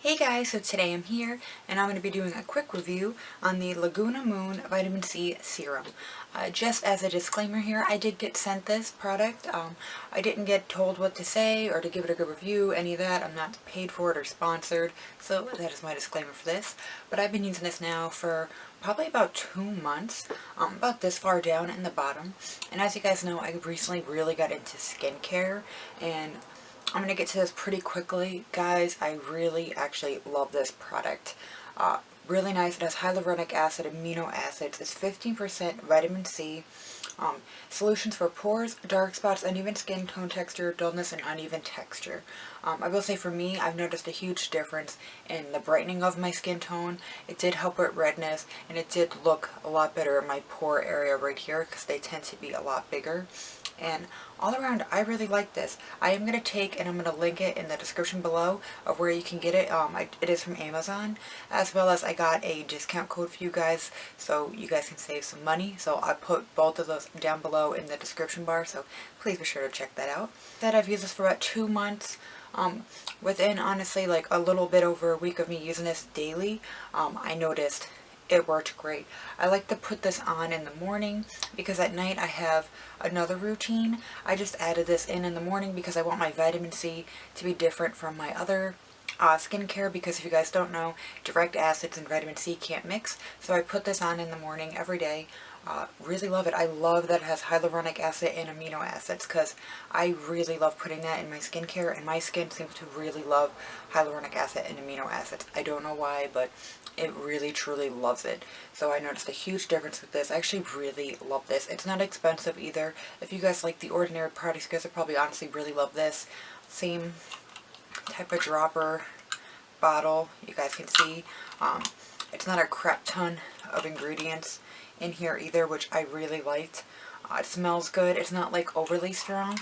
Hey guys, so today I'm here and I'm going to be doing a quick review on the Lagunamoon Vitamin C Serum. Just as a disclaimer here, I did get sent this product. I didn't get told what to say or to give it a good review, any of that. I'm not paid for it or sponsored, so that is my disclaimer for this. But I've been using this now for probably about 2 months, about this far down in the bottom. And as you guys know, I recently really got into skincare, and I'm going to get to this pretty quickly. Guys, I really actually love this product. Really nice. It has hyaluronic acid, amino acids. It's 15% vitamin C. Solutions for pores, dark spots, uneven skin tone texture, dullness, and uneven texture. I will say for me, I've noticed a huge difference in the brightening of my skin tone. It did help with redness, and it did look a lot better in my pore area right here because they tend to be a lot bigger. And all around, I really like this. I am going to take, and I'm going to link it in the description below of where you can get it. It is from Amazon, as well as I got a discount code for you guys, so you guys can save some money. So I put both of those down below in the description bar, so please be sure to check that out. I've used this for about 2 months. Within, honestly, like a little bit over a week of me using this daily, I noticed it worked great. I like to put this on in the morning because at night I have another routine. I just added this in the morning because I want my vitamin C to be different from my other skincare, because if you guys don't know, direct acids and vitamin C can't mix. So I put this on in the morning every day. Really love it. I love that it has hyaluronic acid and amino acids because I really love putting that in my skincare, and my skin seems to really love hyaluronic acid and amino acids. I don't know why, but it really truly loves it. So I noticed a huge difference with this. I actually really love this. It's not expensive either. If you guys like the ordinary products, you guys will probably honestly really love this. Same type of dropper bottle, you guys can see. It's not a crap ton of ingredients in here either, which I really liked. It smells good. It's not like overly strong.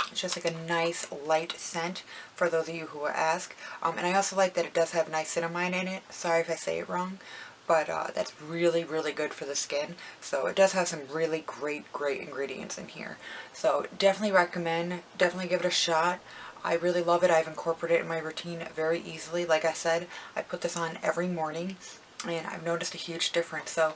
It's just like a nice light scent for those of you who ask. And I also like that it does have niacinamide in it. Sorry if I say it wrong, but that's really, really good for the skin. So it does have some really great ingredients in here. So definitely recommend, definitely give it a shot. I really love it. I've incorporated it in my routine very easily. Like I said, I put this on every morning, and I've noticed a huge difference. So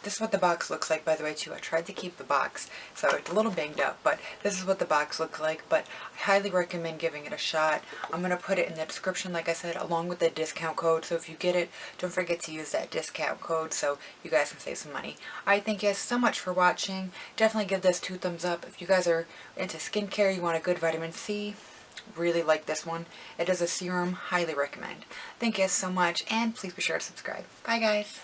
this is what the box looks like, by the way, too. I tried to keep the box, so it's a little banged up, but this is what the box looks like. But I highly recommend giving it a shot. I'm going to put it in the description, like I said, along with the discount code. So if you get it, don't forget to use that discount code so you guys can save some money. I thank you guys so much for watching. Definitely give this 2 thumbs up. If you guys are into skincare, you want a good vitamin C, really like this one. It is a serum. Highly recommend. Thank you guys so much, and please be sure to subscribe. Bye guys.